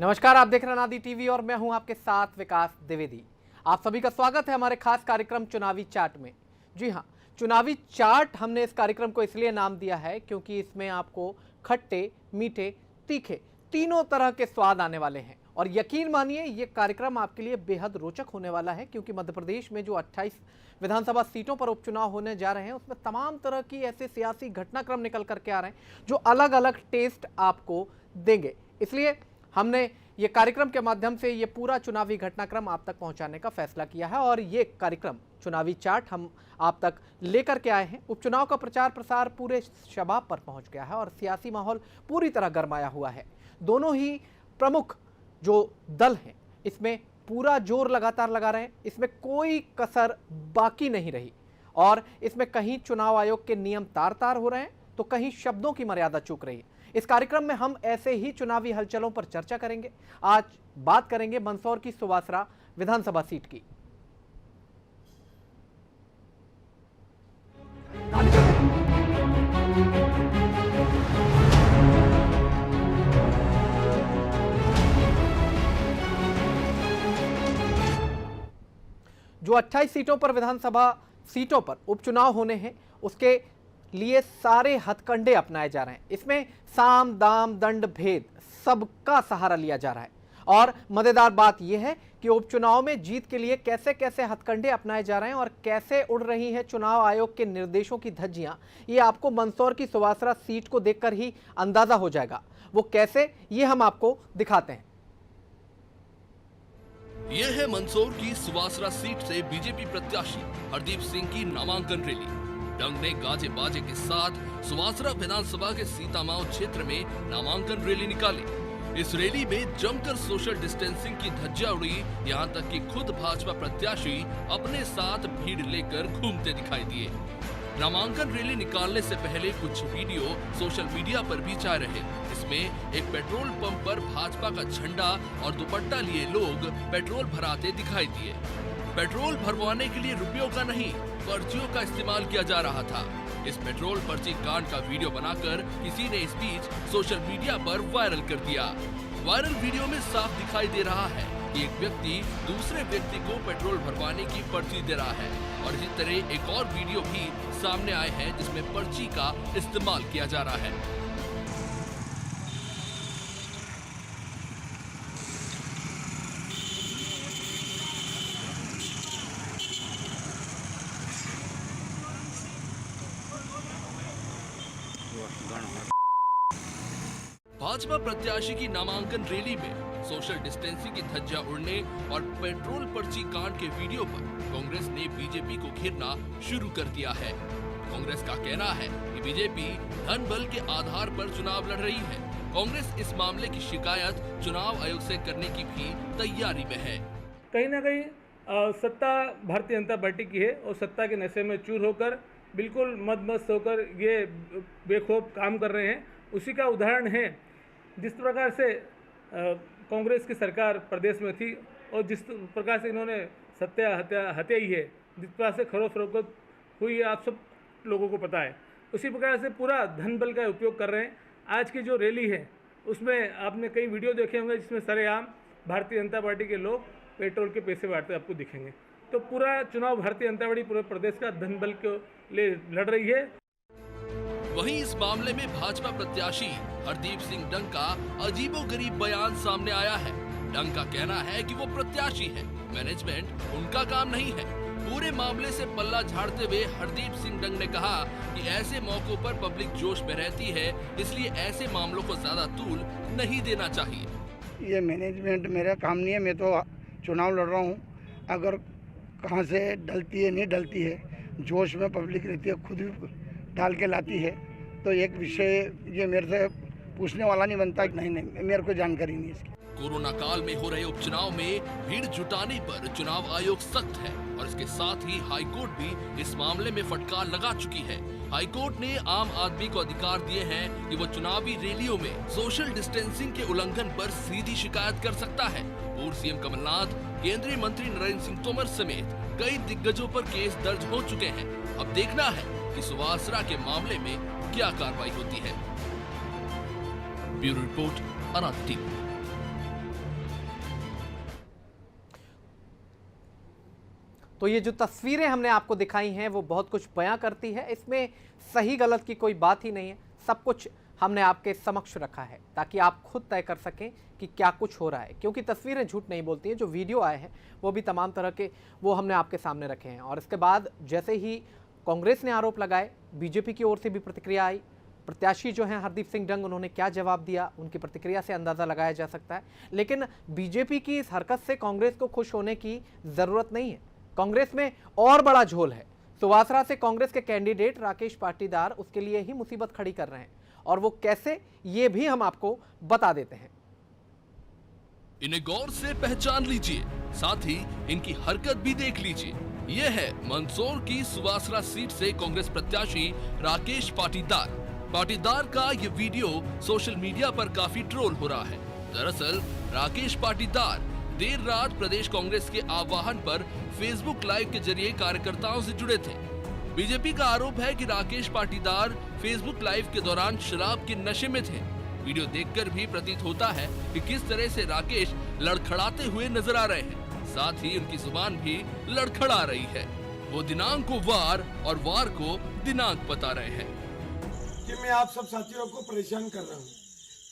नमस्कार, आप देख रहे हैं अनादि टीवी और मैं हूं आपके साथ विकास द्विवेदी। आप सभी का स्वागत है हमारे खास कार्यक्रम चुनावी चाट में। जी हां, चुनावी चाट हमने इस कार्यक्रम को इसलिए नाम दिया है क्योंकि इसमें आपको खट्टे, मीठे, तीखे तीनों तरह के स्वाद आने वाले हैं। और यकीन मानिए ये कार्यक्रम आपके लिए बेहद रोचक होने वाला है क्योंकि मध्य प्रदेश में जो 28 विधानसभा सीटों पर उपचुनाव होने जा रहे हैं उसमें तमाम तरह की ऐसे सियासी घटनाक्रम निकल करके आ रहे हैं जो अलग अलग टेस्ट आपको देंगे। इसलिए हमने ये कार्यक्रम के माध्यम से ये पूरा चुनावी घटनाक्रम आप तक पहुंचाने का फैसला किया है और ये कार्यक्रम चुनावी चाट हम आप तक लेकर के आए हैं। उपचुनाव का प्रचार प्रसार पूरे शबाब पर पहुंच गया है और सियासी माहौल पूरी तरह गरमाया हुआ है। दोनों ही प्रमुख जो दल हैं इसमें पूरा जोर लगातार लगा रहे हैं, इसमें कोई कसर बाकी नहीं रही और इसमें कहीं चुनाव आयोग के नियम तार तार हो रहे हैं तो कहीं शब्दों की मर्यादा चूक रही है। इस कार्यक्रम में हम ऐसे ही चुनावी हलचलों पर चर्चा करेंगे। आज बात करेंगे मंदसौर की सुवासरा विधानसभा सीट की। जो 28 सीटों पर विधानसभा सीटों पर उपचुनाव होने हैं उसके लिए सारे हथकंडे अपनाए जा रहे हैं। इसमें साम दाम दंड भेद सबका सहारा लिया जा रहा है और मजेदार बात यह है कि उपचुनाव में जीत के लिए कैसे कैसे हथकंडे अपनाए जा रहे हैं और कैसे उड़ रही हैं चुनाव आयोग के निर्देशों की धज्जियां, ये आपको मंदसौर की सुवासरा सीट को देखकर ही अंदाजा हो जाएगा। वो कैसे, ये हम आपको दिखाते हैं। यह है मंदसौर की सुवासरा सीट से बीजेपी प्रत्याशी हरदीप सिंह की नामांकन रैली। डंग ने गाजे बाजे के साथ सुवासरा विधानसभा के सीतामाओ क्षेत्र में नामांकन रैली निकाली। इस रैली में जमकर सोशल डिस्टेंसिंग की धज्जियां उड़ी, यहां तक कि खुद भाजपा प्रत्याशी अपने साथ भीड़ लेकर घूमते दिखाई दिए। नामांकन रैली निकालने से पहले कुछ वीडियो सोशल मीडिया पर भी छाए रहे। इसमें एक पेट्रोल पंप पर भाजपा का झंडा और दुपट्टा लिए लोग पेट्रोल भराते दिखाई दिए। पेट्रोल भरवाने के लिए रुपयों का नहीं, पर्चियों का इस्तेमाल किया जा रहा था। इस पेट्रोल पर्ची कांड का वीडियो बनाकर किसी ने इस बीच सोशल मीडिया पर वायरल कर दिया। वायरल वीडियो में साफ दिखाई दे रहा है कि एक व्यक्ति दूसरे व्यक्ति को पेट्रोल भरवाने की पर्ची दे रहा है और इसी तरह एक और वीडियो भी सामने आए हैं जिसमें पर्ची का इस्तेमाल किया जा रहा है। भाजपा प्रत्याशी की नामांकन रैली में सोशल डिस्टेंसिंग की धज्जियां उड़ने और पेट्रोल पर्ची कांड के वीडियो पर कांग्रेस ने बीजेपी को घेरना शुरू कर दिया है। कांग्रेस का कहना है कि बीजेपी धन बल के आधार पर चुनाव लड़ रही है। कांग्रेस इस मामले की शिकायत चुनाव आयोग से करने की भी तैयारी में है। कहीं ना कहीं सत्ता भारतीय जनता पार्टी की है और सत्ता के नशे में चूर होकर बिल्कुल मदमस्त होकर ये बेखौफ काम कर रहे हैं। उसी का उदाहरण है जिस प्रकार से कांग्रेस की सरकार प्रदेश में थी और जिस प्रकार से इन्होंने सत्या हत्याई है, जिस प्रकार से खरों फरोख्त हुई है, आप सब लोगों को पता है। उसी प्रकार से पूरा धन बल का उपयोग कर रहे हैं। आज की जो रैली है उसमें आपने कई वीडियो देखे होंगे जिसमें सरेआम भारतीय जनता पार्टी के लोग पेट्रोल के पैसे बांटते आपको दिखेंगे। तो पूरा चुनाव भारतीय जनता पार्टी पूरे प्रदेश का धन बल के लिए लड़ रही है। वहीं इस मामले में भाजपा प्रत्याशी हरदीप सिंह डंग का अजीबोगरीब बयान सामने आया है। डंग का कहना है कि वो प्रत्याशी है, मैनेजमेंट उनका काम नहीं है। पूरे मामले से पल्ला झाड़ते हुए हरदीप सिंह डंग ने कहा कि ऐसे मौकों पर पब्लिक जोश में रहती है, इसलिए ऐसे मामलों को ज्यादा तूल नहीं देना चाहिए। ये मैनेजमेंट मेरा काम नहीं है, मैं तो चुनाव लड़ रहा हूँ। अगर कहाँ से डलती है नहीं डलती है, जोश में पब्लिक रहती है, खुद भी डाल के लाती है, तो एक विषय ये मेरे से पूछने वाला नहीं बनता। नहीं, मेरे को जानकारी नहीं इसकी। कोरोना काल में हो रहे उपचुनाव में भीड़ जुटाने पर चुनाव आयोग सख्त है और इसके साथ ही हाईकोर्ट भी इस मामले में फटकार लगा चुकी है। हाईकोर्ट ने आम आदमी को अधिकार दिए हैं कि वो चुनावी रैलियों में सोशल डिस्टेंसिंग के उल्लंघन पर सीधी शिकायत कर सकता है। पूर्व सीएम कमलनाथ, केंद्रीय मंत्री नरेंद्र सिंह तोमर समेत कई दिग्गजों पर केस दर्ज हो चुके हैं। अब देखना है कि सुवासरा के मामले में क्या कार्रवाई होती है। ब्यूरो रिपोर्ट, अनाथ टीवी। तो ये जो तस्वीरें हमने आपको दिखाई हैं वो बहुत कुछ बयां करती है। इसमें सही गलत की कोई बात ही नहीं है, सब कुछ हमने आपके समक्ष रखा है ताकि आप खुद तय कर सकें कि क्या कुछ हो रहा है, क्योंकि तस्वीरें झूठ नहीं बोलती हैं। जो वीडियो आए हैं वो भी तमाम तरह के वो हमने आपके सामने रखे हैं। और इसके बाद जैसे ही कांग्रेस ने आरोप लगाए, बीजेपी की ओर से भी प्रतिक्रिया आई। प्रत्याशी जो हैं हरदीप सिंह डंग, उन्होंने क्या जवाब दिया, उनकी प्रतिक्रिया से अंदाज़ा लगाया जा सकता है। लेकिन बीजेपी की इस हरकत से कांग्रेस को खुश होने की ज़रूरत नहीं है। कांग्रेस में और बड़ा झोल है। सुवासरा से कांग्रेस के कैंडिडेट राकेश पाटीदार उसके लिए ही मुसीबत खड़ी कर रहे हैं, और वो कैसे, ये भी हम आपको बता देते हैं। इन्हें गौर से पहचान लीजिए, साथ ही इनकी हरकत भी देख लीजिए। यह है मंदसौर की सुवासरा सीट से कांग्रेस प्रत्याशी राकेश पाटीदार। पाटीदार का ये वीडियो सोशल मीडिया पर काफी ट्रोल हो रहा है। दरअसल राकेश पाटीदार देर रात प्रदेश कांग्रेस के आह्वान पर फेसबुक लाइव के जरिए कार्यकर्ताओं से जुड़े थे। बीजेपी का आरोप है कि राकेश पाटीदार फेसबुक लाइव के दौरान शराब के नशे में थे। वीडियो देखकर भी प्रतीत होता है कि किस तरह से राकेश लड़खड़ाते हुए नजर आ रहे हैं, साथ ही उनकी जुबान भी लड़खड़ा रही है। वो दिनांक को वार और वार को दिनांक बता रहे हैं। कि मैं आप सब साथियों को परेशान कर रहा हूँ,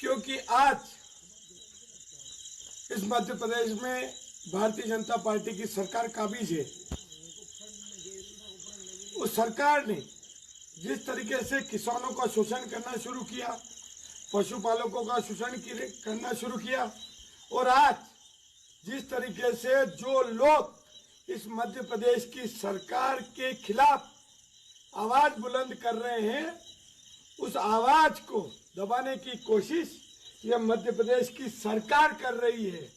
क्योंकि आज इस मध्य प्रदेश में भारतीय जनता पार्टी की सरकार काबिज है। उस सरकार ने जिस तरीके से किसानों का शोषण करना शुरू किया, पशुपालकों का शोषण करना शुरू किया, और आज जिस तरीके से जो लोग इस मध्य प्रदेश की सरकार के खिलाफ आवाज बुलंद कर रहे हैं, उस आवाज को दबाने की कोशिश यह मध्य प्रदेश की सरकार कर रही है।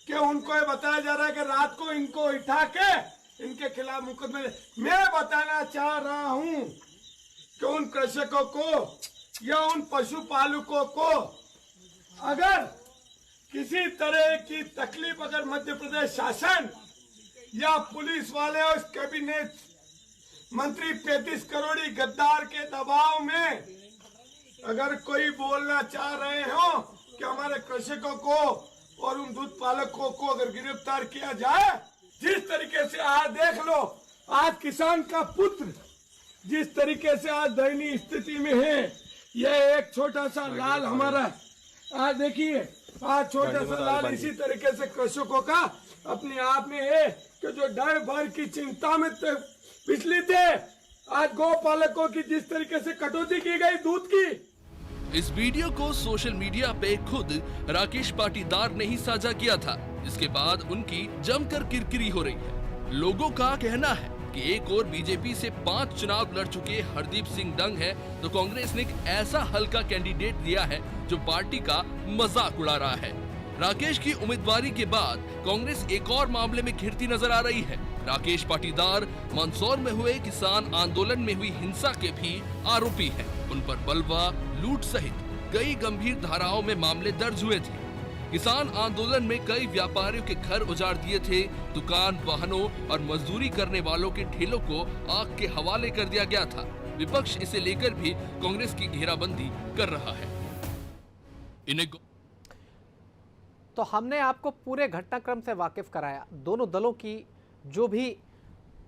कि उनको ये बताया जा रहा है कि रात को इनको उठा के इनके खिलाफ मुकदमे। मैं बताना चाह रहा हूं कि उन कृषकों को या उन पशुपालकों को अगर किसी तरह की तकलीफ अगर मध्य प्रदेश शासन या पुलिस वाले और कैबिनेट मंत्री 35 करोड़ी गद्दार के दबाव में अगर कोई बोलना चाह रहे हो कि हमारे कृषकों को और उन दूध पालकों को अगर गिरफ्तार किया जाए, जिस तरीके से आज देख लो, आज किसान का पुत्र जिस तरीके से आज दयनीय स्थिति में है, यह एक छोटा सा लाल हमारा, आज देखिए आज छोटा सा लाल इसी तरीके से कृषकों का अपने आप में है कि जो डर भर की चिंता में पिछले थे, आज गौ पालकों की जिस तरीके से कटौती की गई दूध की। इस वीडियो को सोशल मीडिया पे खुद राकेश पाटीदार ने ही साझा किया था, जिसके बाद उनकी जमकर किरकिरी हो रही है। लोगों का कहना है कि एक और बीजेपी से 5 चुनाव लड़ चुके हरदीप सिंह डंग है, तो कांग्रेस ने एक ऐसा हल्का कैंडिडेट दिया है जो पार्टी का मजाक उड़ा रहा है। राकेश की उम्मीदवारी के बाद कांग्रेस एक और मामले में घिरती नजर आ रही है। राकेश पाटीदार मंदसौर में हुए किसान आंदोलन में हुई हिंसा के भी आरोपी हैं। उन पर बलवा, लूट सहित कई गंभीर धाराओं में मामले दर्ज हुए थे। किसान आंदोलन में कई व्यापारियों के घर उजाड़ दिए थे। दुकान, वाहनों और मजदूरी करने वालों के ठेलों को आग के हवाले कर दिया गया था। विपक्ष इसे लेकर भी कांग्रेस की घेराबंदी कर रहा है। तो हमने आपको पूरे घटनाक्रम से वाकिफ कराया। दोनों दलों की जो भी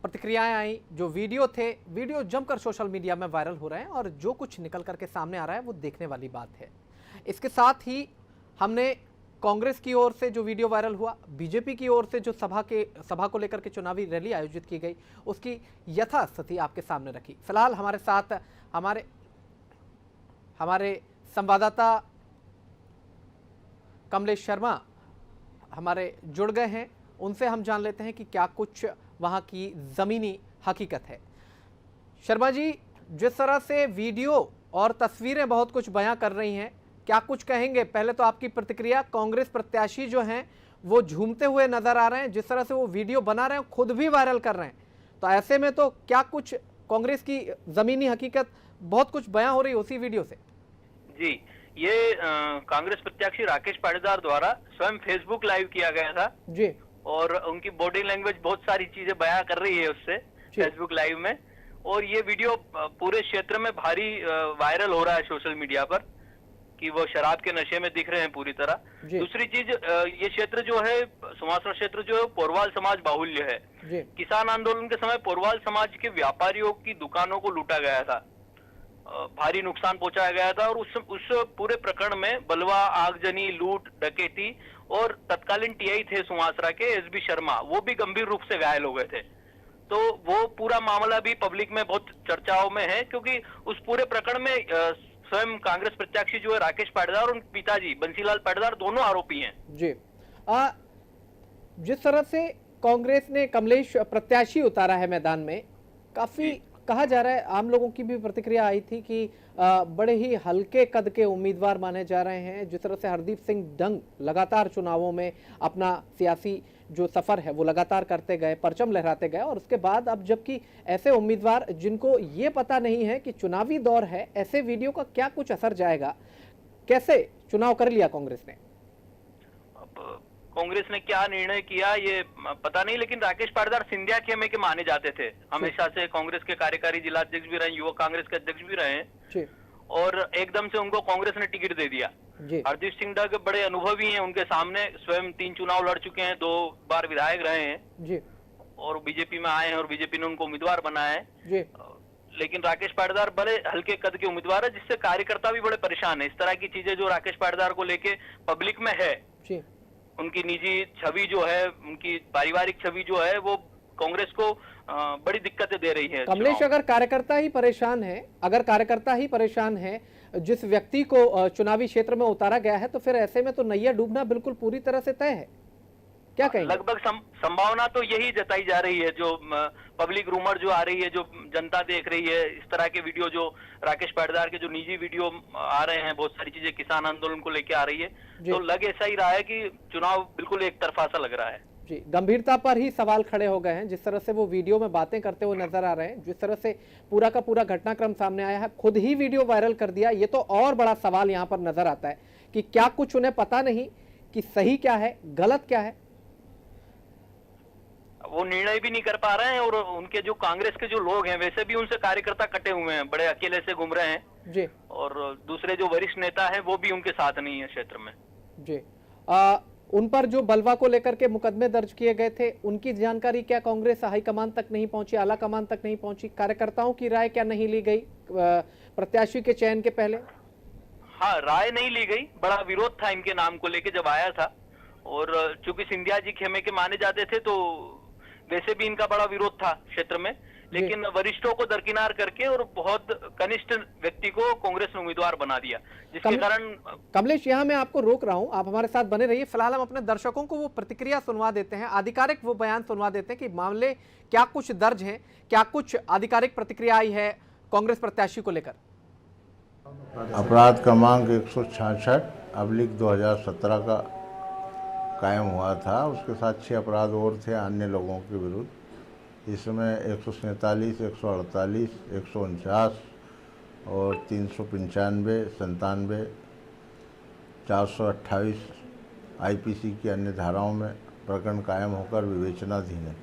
प्रतिक्रियाएं आई, जो वीडियो थे, वीडियो जमकर सोशल मीडिया में वायरल हो रहे हैं और जो कुछ निकल करके सामने आ रहा है वो देखने वाली बात है। इसके साथ ही हमने कांग्रेस की ओर से जो वीडियो वायरल हुआ, बीजेपी की ओर से जो सभा को लेकर के चुनावी रैली आयोजित की गई, उसकी यथास्थिति आपके सामने रखी। फिलहाल हमारे साथ हमारे संवाददाता कमलेश शर्मा हमारे जुड़ गए हैं। उनसे हम जान लेते हैं कि क्या कुछ वहां की ज़मीनी हकीकत है। शर्मा जी, जिस तरह से वीडियो और तस्वीरें बहुत कुछ बयां कर रही हैं, क्या कुछ कहेंगे? पहले तो आपकी प्रतिक्रिया, कांग्रेस प्रत्याशी जो हैं वो झूमते हुए नजर आ रहे हैं, जिस तरह से वो वीडियो बना रहे हैं खुद भी वायरल कर रहे हैं। तो ऐसे में तो क्या कुछ कांग्रेस की जमीनी हकीकत बहुत कुछ बयां हो रही है उसी वीडियो से। जी, ये कांग्रेस प्रत्याशी राकेश पाटीदार द्वारा स्वयं फेसबुक लाइव किया गया था जी, और उनकी बॉडी लैंग्वेज बहुत सारी चीजें बयां कर रही है उससे फेसबुक लाइव में। और ये वीडियो पूरे क्षेत्र में भारी वायरल हो रहा है सोशल मीडिया पर कि वो शराब के नशे में दिख रहे हैं पूरी तरह। दूसरी चीज, ये क्षेत्र जो है सुवासरा क्षेत्र जो है पोरवाल समाज बाहुल्य है। किसान आंदोलन के समय पोरवाल समाज के व्यापारियों की दुकानों को लूटा गया था, भारी नुकसान पहुंचाया गया था। और उस पूरे प्रकरण में बलवा, आगजनी, लूट, डकैती और तत्कालीन टीआई थे सुवासरा के एसबी शर्मा, वो भी गंभीर रूप से घायल हो गए थे। तो वो पूरा मामला भी पब्लिक में बहुत चर्चाओं में है, क्योंकि उस पूरे प्रकरण में स्वयं कांग्रेस प्रत्याशी जो है राकेश पाटीदार और उनके पिताजी बंसीलाल पाटीदार दोनों आरोपी हैं। जी, जिस तरह से कांग्रेस ने कमलेश प्रत्याशी उतारा है मैदान में, काफी कहा जा रहा है, आम लोगों की भी प्रतिक्रिया आई थी कि बड़े ही हल्के कद के उम्मीदवार माने जा रहे हैं। जिस तरह से हरदीप सिंह डंग लगातार चुनावों में अपना सियासी जो सफर है वो लगातार करते गए, परचम लहराते गए, और उसके बाद अब जबकि ऐसे उम्मीदवार जिनको ये पता नहीं है कि चुनावी दौर है, ऐसे वीडियो का क्या कुछ असर जाएगा, कैसे चुनाव कर लिया कांग्रेस ने? कांग्रेस ने क्या निर्णय किया ये पता नहीं, लेकिन राकेश पाटीदार सिंधिया खेमे के माने जाते थे, हमेशा से कांग्रेस के कार्यकारी जिला अध्यक्ष भी रहे, युवक कांग्रेस के अध्यक्ष भी रहे, और एकदम से उनको कांग्रेस ने टिकट दे दिया। हरदीप सिंह डंग बड़े अनुभवी हैं, उनके सामने स्वयं 3 चुनाव लड़ चुके हैं, 2 बार विधायक रहे हैं और बीजेपी में आए हैं और बीजेपी ने उनको उम्मीदवार बनाया है। लेकिन राकेश पाटीदार बड़े हल्के कद के उम्मीदवार है, जिससे कार्यकर्ता भी बड़े परेशान है। इस तरह की चीजें जो राकेश पाटीदार को लेके पब्लिक में है, उनकी निजी छवि जो है, उनकी पारिवारिक छवि जो है, वो कांग्रेस को बड़ी दिक्कतें दे रही है। कमलेश, अगर कार्यकर्ता ही परेशान है, जिस व्यक्ति को चुनावी क्षेत्र में उतारा गया है, तो फिर ऐसे में तो नैया डूबना बिल्कुल पूरी तरह से तय है, क्या कहेंगे? लगभग संभावना तो यही जताई जा रही है, जो पब्लिक रूमर जो आ रही है, जो जनता देख रही है, इस तरह के वीडियो जो राकेश पाटीदार के जो निजी वीडियो आ रहे हैं, बहुत सारी चीजें किसान आंदोलन को लेके आ रही है, तो लग ऐसा ही रहा है कि चुनाव बिल्कुल एक तरफा सा लग रहा है। जी, गंभीरता पर ही सवाल खड़े हो गए हैं। जिस तरह से वो वीडियो में बातें करते हुए नजर आ रहे हैं, जिस तरह से पूरा का पूरा घटनाक्रम सामने आया है, खुद ही वीडियो वायरल कर दिया, ये तो और बड़ा सवाल यहाँ पर नजर आता है कि क्या कुछ उन्हें पता नहीं कि सही क्या है, गलत क्या है? वो निर्णय भी नहीं कर पा रहे हैं, और उनके जो कांग्रेस के जो लोग हैं, वैसे भी उनसे कार्यकर्ता कटे हुए हैं, बड़े अकेले से घूम रहे हैं जी, और दूसरे जो वरिष्ठ नेता है वो भी उनके साथ नहीं है क्षेत्र में जी। उन पर जो बलवा को लेकर के मुकदमे दर्ज किए गए थे, उनकी जानकारी क्या कांग्रेस हाईकमान तक नहीं पहुंची, आला कमान तक नहीं पहुंची? कार्यकर्ताओं की राय क्या नहीं ली गई प्रत्याशी के चयन के पहले? हाँ, राय नहीं ली गई, बड़ा विरोध था इनके नाम को लेके जब आया था, और चूंकि सिंधिया जी खेमे के माने जाते थे, तो वैसे भी इनका बड़ा विरोध था क्षेत्र में, लेकिन वरिष्ठों को दरकिनार करके और बहुत कनिष्ठ व्यक्ति को कांग्रेस ने उम्मीदवार बना दिया, जिसके कारण। कमलेश, यहाँ मैं आपको रोक रहा हूँ, आप हमारे साथ बने रहिए। फिलहाल हम अपने दर्शकों को वो प्रतिक्रिया सुनवा देते हैं, आधिकारिक वो बयान सुनवा देते हैं कि मामले क्या कुछ दर्ज है, क्या कुछ आधिकारिक प्रतिक्रिया आई है कांग्रेस प्रत्याशी को लेकर। अपराध क्रमांक 166/2017 का कायम हुआ था, उसके साथ 6 अपराध और थे अन्य लोगों के विरुद्ध। इसमें 147, 148, 149 और 395, 97, 428 आईपीसी की अन्य धाराओं में प्रकरण कायम होकर विवेचनाधीन है।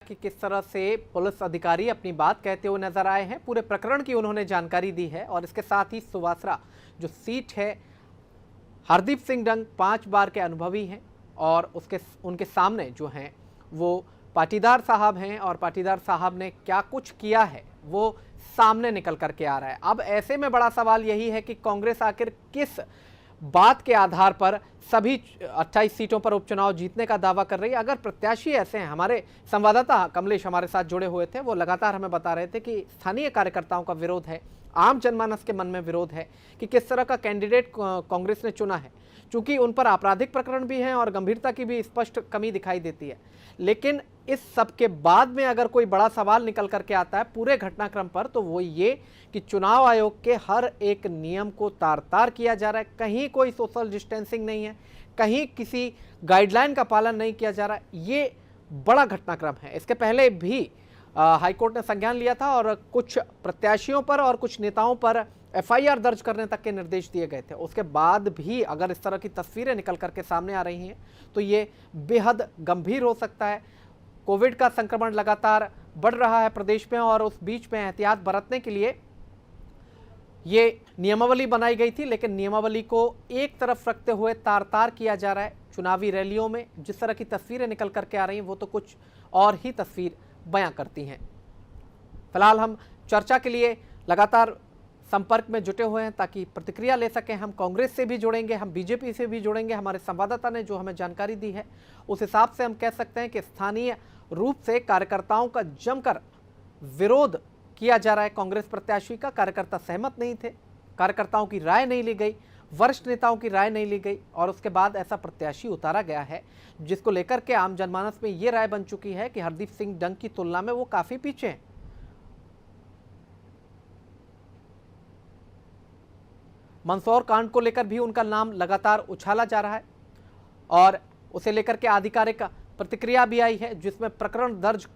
कि किस तरह से पुलिस अधिकारी अपनी बात कहते हुए नजर आए हैं, पूरे प्रकरण की उन्होंने जानकारी दी है, और इसके साथ ही सुवासरा जो सीट है, हरदीप सिंह डंग 5 बार के अनुभवी हैं, और उनके सामने जो हैं वो पाटीदार साहब हैं, और पाटीदार साहब ने क्या कुछ किया है वो सामने निकल करके आ रहा है। अब ऐसे में बड़ा सवाल यही है कि कांग्रेस आखिर किस बात के आधार पर सभी 28 सीटों पर उपचुनाव जीतने का दावा कर रही है। अगर प्रत्याशी ऐसे हैं, हमारे संवाददाता कमलेश हमारे साथ जुड़े हुए थे, वो लगातार हमें बता रहे थे कि स्थानीय कार्यकर्ताओं का विरोध है, आम जनमानस के मन में विरोध है कि किस तरह का कैंडिडेट कांग्रेस ने चुना है, क्योंकि उन पर आपराधिक प्रकरण भी हैं और गंभीरता की भी स्पष्ट कमी दिखाई देती है। लेकिन इस सब के बाद में अगर कोई बड़ा सवाल निकल करके आता है पूरे घटनाक्रम पर, तो वो ये कि चुनाव आयोग के हर एक नियम को तार तार किया जा रहा है। कहीं कोई सोशल डिस्टेंसिंग नहीं है, कहीं किसी गाइडलाइन का पालन नहीं किया जा रहा है। ये बड़ा घटनाक्रम है। इसके पहले भी हाईकोर्ट ने संज्ञान लिया था और कुछ प्रत्याशियों पर और कुछ नेताओं पर एफआईआर दर्ज करने तक के निर्देश दिए गए थे। उसके बाद भी अगर इस तरह की तस्वीरें निकल करके सामने आ रही हैं तो ये बेहद गंभीर हो सकता है। कोविड का संक्रमण लगातार बढ़ रहा है प्रदेश में और उस बीच में एहतियात बरतने के लिए ये नियमावली बनाई गई थी, लेकिन नियमावली को एक तरफ रखते हुए तार तार किया जा रहा है। चुनावी रैलियों में जिस तरह की तस्वीरें निकल करके आ रही हैं वो तो कुछ और ही तस्वीर बयां करती हैं। फिलहाल हम चर्चा के लिए लगातार संपर्क में जुटे हुए हैं ताकि प्रतिक्रिया ले सकें। हम कांग्रेस से भी जुड़ेंगे, हम बीजेपी से भी जुड़ेंगे। हमारे संवाददाता ने जो हमें जानकारी दी है उस हिसाब से हम कह सकते हैं कि स्थानीय रूप से कार्यकर्ताओं का जमकर विरोध किया जा रहा है। कांग्रेस प्रत्याशी का कार्यकर्ता सहमत नहीं थे, कार्यकर्ताओं की राय नहीं ली गई, वरिष्ठ नेताओं की राय नहीं ली गई और उसके बाद ऐसा प्रत्याशी उतारा गया है जिसको लेकर के आम जनमानस में ये राय बन चुकी है कि हरदीप सिंह डंग की तुलना में वो काफी पीछे हैं। मंदसौर कांड को लेकर भी उनका नाम लगातार उछाला जा रहा है और उसे लेकर के आधिकारिक प्रतिक्रिया भी आई है जिसमें प्रकरण दर्ज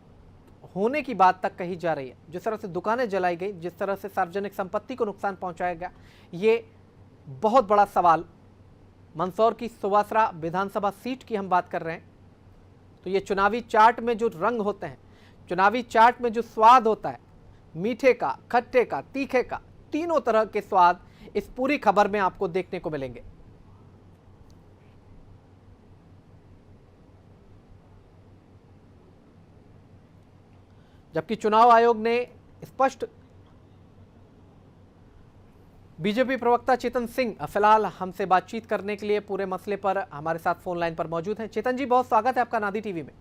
होने की बात तक कही जा रही है। जिस तरह से दुकानें जलाई गई, जिस तरह से सार्वजनिक संपत्ति को नुकसान पहुंचाया गया, ये बहुत बड़ा सवाल। मंदसौर की सुवासरा विधानसभा सीट की हम बात कर रहे हैं तो ये चुनावी चाट में जो रंग होते हैं, चुनावी चाट में जो स्वाद होता है, मीठे का, खट्टे का, तीखे का, तीनों तरह के स्वाद इस पूरी खबर में आपको देखने को मिलेंगे। जबकि चुनाव आयोग ने स्पष्ट, बीजेपी प्रवक्ता चेतन सिंह फिलहाल हमसे बातचीत करने के लिए पूरे मसले पर हमारे साथ फोन लाइन पर मौजूद हैं। चेतन जी, बहुत स्वागत है आपका नादी टीवी में।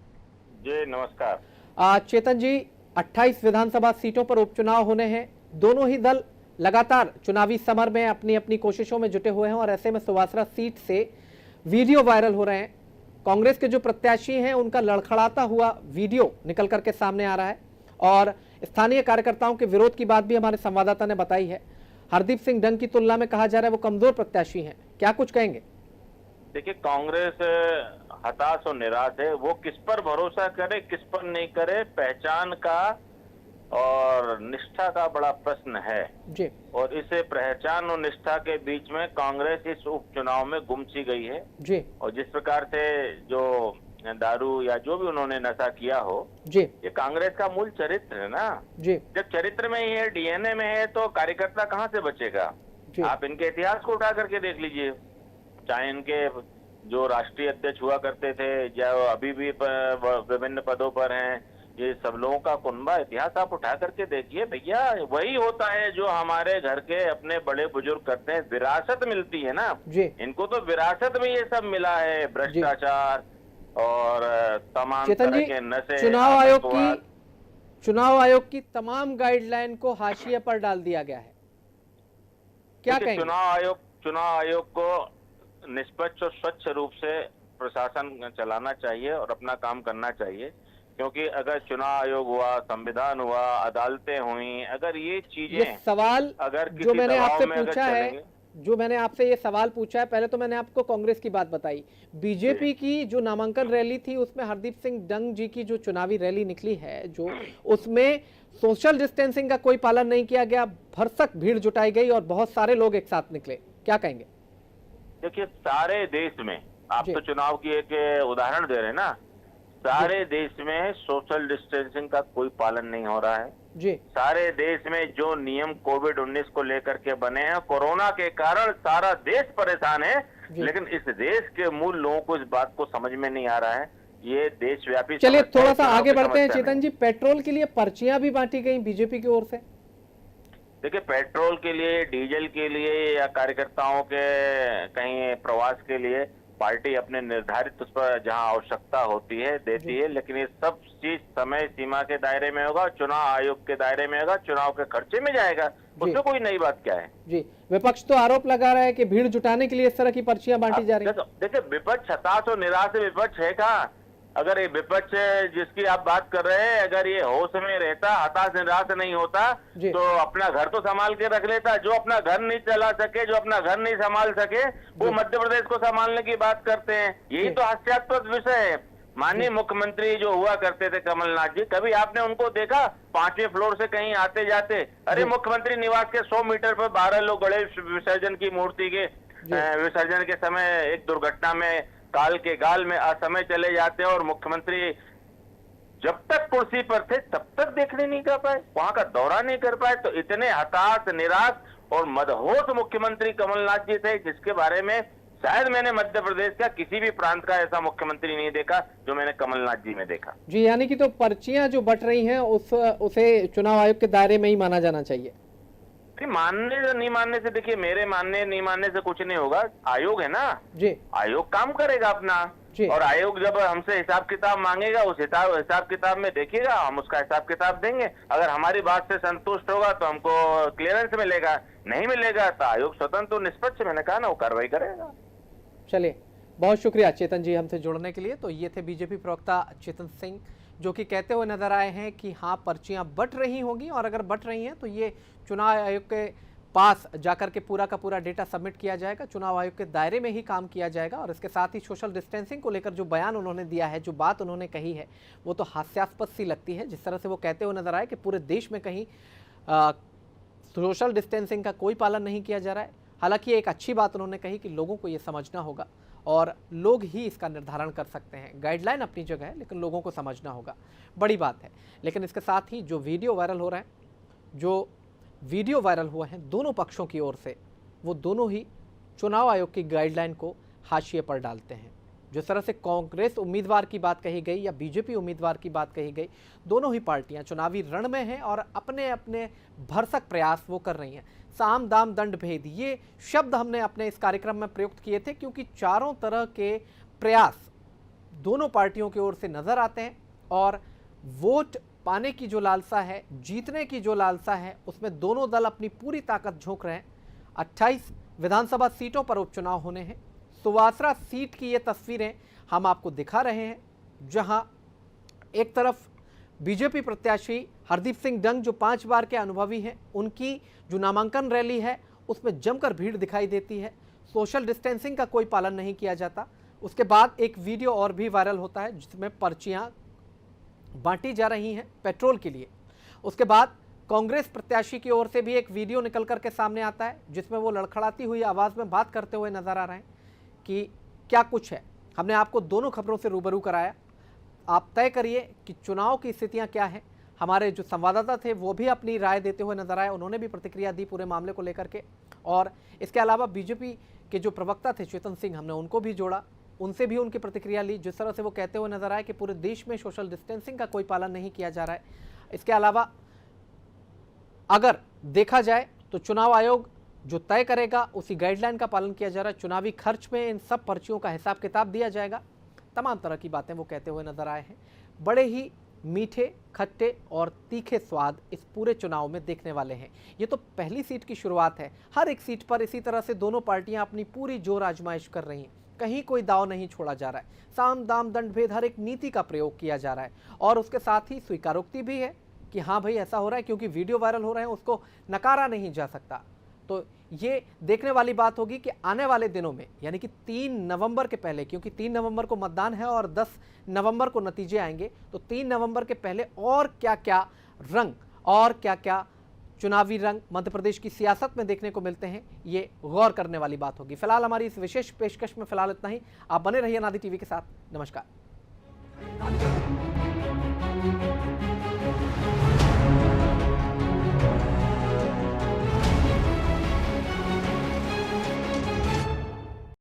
जी नमस्कार। चेतन जी, 28 विधानसभा सीटों पर उपचुनाव होने हैं। दोनों ही दल लगातार चुनावी समर में अपनी अपनी कोशिशों में जुटे हुए हैं और ऐसे में सुवासरा सीट से वीडियो वायरल हो रहे हैं। कांग्रेस के जो प्रत्याशी हैं उनका लड़खड़ाता हुआ वीडियो निकल करके सामने आ रहा है और स्थानीय कार्यकर्ताओं के विरोध की बात भी हमारे संवाददाता ने बताई है। हरदीप सिंह डंग की तुलना में कहा जा रहा है वो कमजोर प्रत्याशी हैं, क्या कुछ कहेंगे? देखिए, कांग्रेस हताश और निराश है। वो किस पर भरोसा करे, किस पर नहीं करे, पहचान का और निष्ठा का बड़ा प्रश्न है जी। और इसे पहचान और निष्ठा के बीच में कांग्रेस इस उपचुनाव में गुम सी गई है जी। और जिस प्रकार से जो दारू या जो भी उन्होंने नशा किया हो जी, ये कांग्रेस का मूल चरित्र है ना जी। जब चरित्र में ही है, डीएनए में है, तो कार्यकर्ता कहाँ से बचेगा? आप इनके इतिहास को उठा करके देख लीजिए, चाहे इनके जो राष्ट्रीय अध्यक्ष हुआ करते थे, जो अभी भी विभिन्न पदों पर हैं, ये सब लोगों का कुनबा इतिहास आप उठा करके देखिए भैया। वही होता है जो हमारे घर के अपने बड़े बुजुर्ग करते हैं, विरासत मिलती है ना जी। इनको तो विरासत में ये सब मिला है, भ्रष्टाचार और तमाम तरह के नशे। चुनाव आयोग की तमाम गाइडलाइन को हाशिए पर डाल दिया गया है, क्या कहेंगे? चुनाव आयोग को निष्पक्ष और स्वच्छ रूप से प्रशासन चलाना चाहिए और अपना काम करना चाहिए, क्योंकि अगर चुनाव आयोग हुआ, संविधान हुआ, अदालतें हुई, अगर ये चीजें सवाल अगर जो मैंने आपसे पूछा है, ये सवाल पूछा है, पहले तो मैंने आपको कांग्रेस की बात बताई। बीजेपी की जो नामांकन रैली थी उसमें हरदीप सिंह डंग जी की जो चुनावी रैली निकली है, जो उसमें सोशल डिस्टेंसिंग का कोई पालन नहीं किया गया, भरसक भीड़ जुटाई गई और बहुत सारे लोग एक साथ निकले, क्या कहेंगे? देखिए, सारे देश में आप तो चुनाव की एक उदाहरण दे रहे हैं ना, सारे देश में सोशल डिस्टेंसिंग का कोई पालन नहीं हो रहा है जी। सारे देश में जो नियम कोविड-19 को लेकर के बने हैं, कोरोना के कारण सारा देश परेशान है, लेकिन इस देश के मूल लोगों को इस बात को समझ में नहीं आ रहा है। ये देशव्यापी। चलिए थोड़ा सा आगे बढ़ते हैं चेतन जी। पेट्रोल के लिए पर्चियां भी बांटी गई बीजेपी की ओर से। देखिए, पेट्रोल के लिए, डीजल के लिए या कार्यकर्ताओं के कहीं प्रवास के लिए पार्टी अपने निर्धारित उस पर जहां आवश्यकता होती है देती है, लेकिन ये सब चीज समय सीमा के दायरे में होगा, चुनाव आयोग के दायरे में होगा, चुनाव के खर्चे में जाएगा। उसमें कोई नई बात क्या है? जी, विपक्ष तो आरोप लगा रहा है कि भीड़ जुटाने के लिए इस तरह की पर्चियां बांटी जा रही हैं। देखिए, विपक्ष हताश और निराश विपक्ष है कहाँ? अगर ये विपक्ष जिसकी आप बात कर रहे हैं, अगर ये होश में रहता, हताश निराश नहीं होता, तो अपना घर तो संभाल के रख लेता। जो अपना घर नहीं चला सके, जो अपना घर नहीं संभाल सके, वो मध्य प्रदेश को संभालने की बात करते हैं। यही तो हास्यास्पद विषय है। माननीय मुख्यमंत्री जो हुआ करते थे कमलनाथ जी, कभी आपने उनको देखा 5वें फ्लोर से कहीं आते जाते? अरे मुख्यमंत्री निवास के 100 मीटर पर 12 लोग गणेश विसर्जन की मूर्ति के विसर्जन के समय एक दुर्घटना में काल के गाल में असमय चले जाते हैं, और मुख्यमंत्री जब तक कुर्सी पर थे तब तक देखने नहीं कर पाए, वहां का दौरा नहीं कर पाए। तो इतने हताश, निराश और मदहोश मुख्यमंत्री कमलनाथ जी थे, जिसके बारे में शायद मैंने मध्य प्रदेश का किसी भी प्रांत का ऐसा मुख्यमंत्री नहीं देखा जो मैंने कमलनाथ जी में देखा। जी, यानी कि तो पर्चियां जो बट रही हैं उसे चुनाव आयोग के दायरे में ही माना जाना चाहिए। मानने से नहीं मानने से, देखिए, मेरे मानने नहीं मानने से कुछ नहीं होगा। आयोग है ना जी, आयोग काम करेगा अपना, और आयोग जब हमसे हिसाब किताब मांगेगा, उस हिसाब किताब में देखिएगा, हम उसका हिसाब किताब देंगे। अगर हमारी बात से संतुष्ट होगा तो हमको क्लियरेंस मिलेगा, नहीं मिलेगा तो आयोग स्वतंत्र और निष्पक्ष, मैंने कहा ना, वो कार्रवाई करेगा। चलिए, बहुत शुक्रिया चेतन जी हमसे जुड़ने के लिए। तो ये थे बीजेपी प्रवक्ता चेतन सिंह, जो कि कहते हुए नजर आए हैं कि हाँ, पर्चियां बट रही होंगी, और अगर बट रही हैं तो ये चुनाव आयोग के पास जाकर के पूरा का पूरा डेटा सबमिट किया जाएगा, चुनाव आयोग के दायरे में ही काम किया जाएगा। और इसके साथ ही सोशल डिस्टेंसिंग को लेकर जो बयान उन्होंने दिया है, जो बात उन्होंने कही है, वो तो हास्यास्पद सी लगती है। जिस तरह से वो कहते हुए नजर आए कि पूरे देश में कहीं सोशल डिस्टेंसिंग का कोई पालन नहीं किया जा रहा है। हालांकि एक अच्छी बात उन्होंने कही कि लोगों को ये समझना होगा, और लोग ही इसका निर्धारण कर सकते हैं। गाइडलाइन अपनी जगह है, लेकिन लोगों को समझना होगा, बड़ी बात है। लेकिन इसके साथ ही जो वीडियो वायरल हो रहे हैं, जो वीडियो वायरल हुए हैं दोनों पक्षों की ओर से, वो दोनों ही चुनाव आयोग की गाइडलाइन को हाशिए पर डालते हैं। जिस तरह से कांग्रेस उम्मीदवार की बात कही गई या बीजेपी उम्मीदवार की बात कही गई, दोनों ही पार्टियां चुनावी रण में हैं और अपने अपने भरसक प्रयास वो कर रही हैं। साम दाम दंड भेद, ये शब्द हमने अपने इस कार्यक्रम में प्रयुक्त किए थे, क्योंकि चारों तरह के प्रयास दोनों पार्टियों की ओर से नजर आते हैं, और वोट पाने की जो लालसा है, जीतने की जो लालसा है, उसमें दोनों दल अपनी पूरी ताकत झोंक रहे हैं। 28 विधानसभा सीटों पर उपचुनाव होने हैं। सुवासरा सीट की ये तस्वीरें हम आपको दिखा रहे हैं, जहां एक तरफ बीजेपी प्रत्याशी हरदीप सिंह डंग, जो 5 बार के अनुभवी हैं, उनकी जो नामांकन रैली है उसमें जमकर भीड़ दिखाई देती है। सोशल डिस्टेंसिंग का कोई पालन नहीं किया जाता। उसके बाद एक वीडियो और भी वायरल होता है, जिसमें पर्चियां बांटी जा रही हैं पेट्रोल के लिए। उसके बाद कांग्रेस प्रत्याशी की ओर से भी एक वीडियो निकल करके सामने आता है, जिसमें वो लड़खड़ाती हुई आवाज़ में बात करते हुए नजर आ रहे हैं कि क्या कुछ है। हमने आपको दोनों खबरों से रूबरू कराया। आप तय करिए कि चुनाव की स्थितियां क्या हैं। हमारे जो संवाददाता थे वो भी अपनी राय देते हुए नजर आए, उन्होंने भी प्रतिक्रिया दी पूरे मामले को लेकर के। और इसके अलावा बीजेपी के जो प्रवक्ता थे चेतन सिंह, हमने उनको भी जोड़ा, उनसे भी उनकी प्रतिक्रिया ली। जिस तरह से वो कहते हुए नजर आए कि पूरे देश में सोशल डिस्टेंसिंग का कोई पालन नहीं किया जा रहा है। इसके अलावा अगर देखा जाए तो चुनाव आयोग जो तय करेगा उसी गाइडलाइन का पालन किया जा रहा है। चुनावी खर्च में इन सब पर्चियों का हिसाब किताब दिया जाएगा। तमाम तरह की बातें वो कहते हुए नजर आए हैं। बड़े ही मीठे, खट्टे और तीखे स्वाद इस पूरे चुनाव में देखने वाले हैं। ये तो पहली सीट की शुरुआत है। हर एक सीट पर इसी तरह से दोनों पार्टियां अपनी पूरी जोर आजमाइश कर रही हैं। कहीं कोई दाव नहीं छोड़ा जा रहा है। साम दाम दंड भेद, हर एक नीति का प्रयोग किया जा रहा है। और उसके साथ ही स्वीकारोक्ति भी है कि हाँ भाई ऐसा हो रहा है, क्योंकि वीडियो वायरल हो रहे हैं, उसको नकारा नहीं जा सकता। तो ये देखने वाली बात होगी कि आने वाले दिनों में, यानी कि 3 नवंबर के पहले, क्योंकि 3 नवंबर को मतदान है और 10 नवंबर को नतीजे आएंगे, तो 3 नवंबर के पहले और क्या क्या रंग और क्या क्या चुनावी रंग मध्य प्रदेश की सियासत में देखने को मिलते हैं, ये गौर करने वाली बात होगी। फिलहाल हमारी इस विशेष पेशकश में फिलहाल इतना ही। आप बने रहिए अनादि टीवी के साथ। नमस्कार।